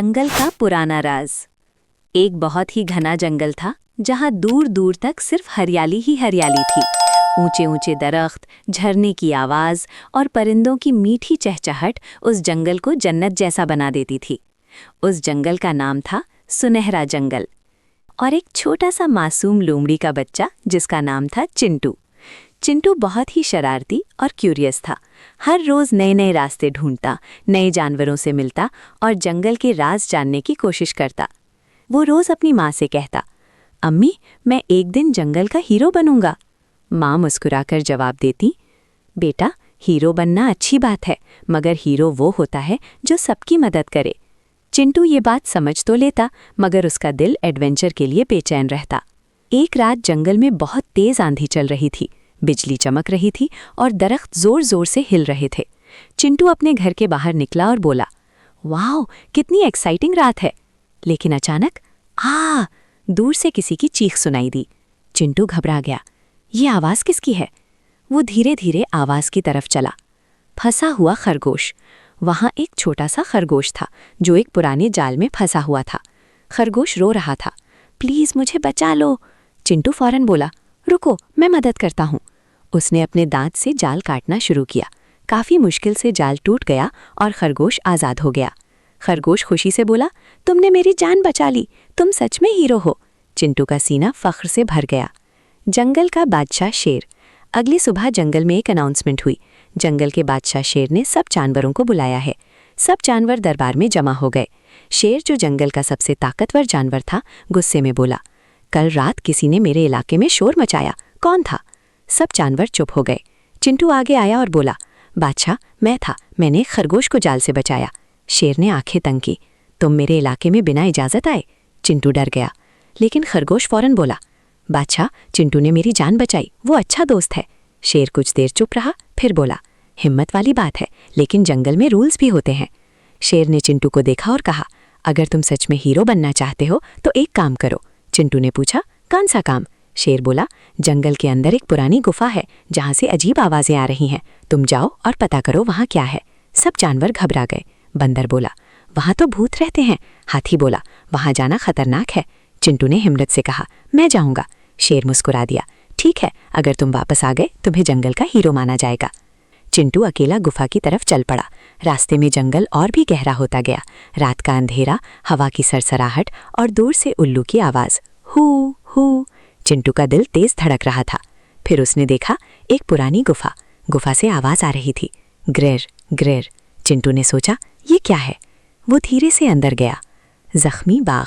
जंगल का पुराना राज। एक बहुत ही घना जंगल था जहां दूर दूर तक सिर्फ हरियाली ही हरियाली थी। ऊंचे ऊंचे दरख्त, झरने की आवाज और परिंदों की मीठी चहचहाट उस जंगल को जन्नत जैसा बना देती थी। उस जंगल का नाम था सुनहरा जंगल। और एक छोटा सा मासूम लोमड़ी का बच्चा जिसका नाम था चिंटू। चिंटू बहुत ही शरारती और क्यूरियस था। हर रोज नए नए रास्ते ढूंढता, नए जानवरों से मिलता और जंगल के राज जानने की कोशिश करता। वो रोज अपनी माँ से कहता, अम्मी, मैं एक दिन जंगल का हीरो बनूंगा। माँ मुस्कुराकर जवाब देती, बेटा, हीरो बनना अच्छी बात है, मगर हीरो वो होता है जो सबकी मदद करे। चिंटू ये बात समझ तो लेता, मगर उसका दिल एडवेंचर के लिए बेचैन रहता। एक रात जंगल में बहुत तेज आंधी चल रही थी। बिजली चमक रही थी और दरख्त जोर जोर से हिल रहे थे। चिंटू अपने घर के बाहर निकला और बोला, वाह, कितनी एक्साइटिंग रात है। लेकिन अचानक दूर से किसी की चीख सुनाई दी। चिंटू घबरा गया। ये आवाज़ किसकी है? वो धीरे धीरे आवाज़ की तरफ चला। फंसा हुआ खरगोश। वहाँ एक छोटा सा खरगोश था जो एक पुराने जाल में फंसा हुआ था। खरगोश रो रहा था, प्लीज़ मुझे बचा लो। चिंटू फौरन बोला, रुको, मैं मदद करता हूँ। उसने अपने दांत से जाल काटना शुरू किया। काफ़ी मुश्किल से जाल टूट गया और खरगोश आज़ाद हो गया। खरगोश खुशी से बोला, तुमने मेरी जान बचा ली, तुम सच में हीरो हो। चिंटू का सीना फख्र से भर गया। जंगल का बादशाह शेर। अगली सुबह जंगल में एक अनाउंसमेंट हुई। जंगल के बादशाह शेर ने सब जानवरों को बुलाया है। सब जानवर दरबार में जमा हो गए। शेर, जो जंगल का सबसे ताकतवर जानवर था, गुस्से में बोला, कल रात किसी ने मेरे इलाके में शोर मचाया, कौन था? सब जानवर चुप हो गए। चिंटू आगे आया और बोला, बादशाह, मैं था, मैंने खरगोश को जाल से बचाया। शेर ने आंखें तंग की, तुम मेरे इलाके में बिना इजाज़त आए? चिंटू डर गया। लेकिन खरगोश फौरन बोला, बादशाह, चिंटू ने मेरी जान बचाई, वो अच्छा दोस्त है। शेर कुछ देर चुप रहा, फिर बोला, हिम्मत वाली बात है, लेकिन जंगल में रूल्स भी होते हैं। शेर ने चिंटू को देखा और कहा, अगर तुम सच में हीरो बनना चाहते हो तो एक काम करो। चिंटू ने पूछा, कौन सा काम? शेर बोला, जंगल के अंदर एक पुरानी गुफा है जहाँ से अजीब आवाज़ें आ रही हैं, तुम जाओ और पता करो वहाँ क्या है। सब जानवर घबरा गए। बंदर बोला, वहाँ तो भूत रहते हैं। हाथी बोला, वहाँ जाना खतरनाक है। चिंटू ने हिम्मत से कहा, मैं जाऊँगा। शेर मुस्कुरा दिया, ठीक है, अगर तुम वापस आ गए तुम्हें जंगल का हीरो माना जाएगा। चिंटू अकेला गुफा की तरफ चल पड़ा। रास्ते में जंगल और भी गहरा होता गया। रात का अंधेरा, हवा की सरसराहट और दूर से उल्लू की आवाज़, हू हू। चिंटू का दिल तेज धड़क रहा था। फिर उसने देखा एक पुरानी गुफा। गुफा से आवाज़ आ रही थी, ग्रेर ग्रेर। चिंटू ने सोचा, ये क्या है? वो धीरे से अंदर गया। जख्मी बाघ।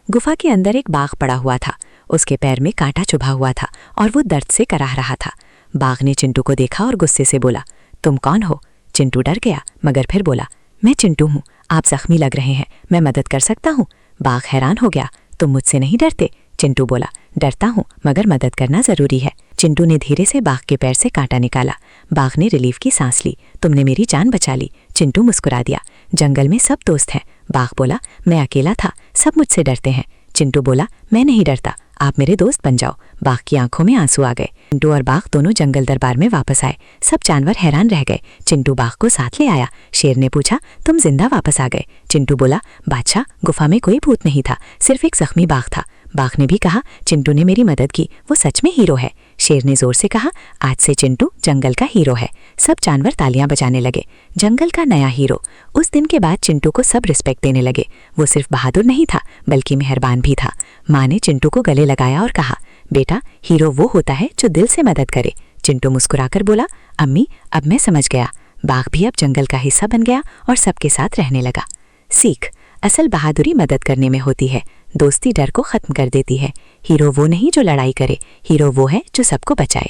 गुफा के अंदर एक बाघ पड़ा हुआ था। उसके पैर में कांटा चुभा हुआ था और वो दर्द से कराह रहा था। बाघ ने चिंटू को देखा और गुस्से से बोला, तुम कौन हो? चिंटू डर गया, मगर फिर बोला, मैं चिंटू हूँ, आप जख्मी लग रहे हैं, मैं मदद कर सकता हूँ। बाघ हैरान हो गया, तुम मुझसे नहीं डरते? चिंटू बोला, डरता हूँ, मगर मदद करना ज़रूरी है। चिंटू ने धीरे से बाघ के पैर से कांटा निकाला। बाघ ने रिलीफ की सांस ली, तुमने मेरी जान बचा ली। चिंटू मुस्कुरा दिया, जंगल में सब दोस्त हैं। बाघ बोला, मैं अकेला था, सब मुझसे डरते हैं। चिंटू बोला, मैं नहीं डरता, आप मेरे दोस्त बन जाओ। बाघ की आंखों में आंसू आ गए। चिंटू और बाघ दोनों जंगल दरबार में वापस आए। सब जानवर हैरान रह गए। चिंटू बाघ को साथ ले आया। शेर ने पूछा, तुम जिंदा वापस आ गए? चिंटू बोला, बादशाह, गुफा में कोई भूत नहीं था, सिर्फ एक जख्मी बाघ था। बाघ ने भी कहा, चिंटू ने मेरी मदद की, वो सच में हीरो है। शेर ने जोर से कहा, आज से चिंटू जंगल का हीरो है। सब जानवर तालियां बजाने लगे। जंगल का नया हीरो। उस दिन के बाद चिंटू को सब रिस्पेक्ट देने लगे। वो सिर्फ बहादुर नहीं था, बल्कि मेहरबान भी था। माँ ने चिंटू को गले लगाया और कहा, बेटा, हीरो वो होता है जो दिल से मदद करे। चिंटू मुस्कुराकर बोला, अम्मी, अब मैं समझ गया। बाघ भी अब जंगल का हिस्सा बन गया और सबके साथ रहने लगा। सीख, असल बहादुरी मदद करने में होती है। दोस्ती डर को खत्म कर देती है। हीरो वो नहीं जो लड़ाई करे, हीरो वो है जो सबको बचाए।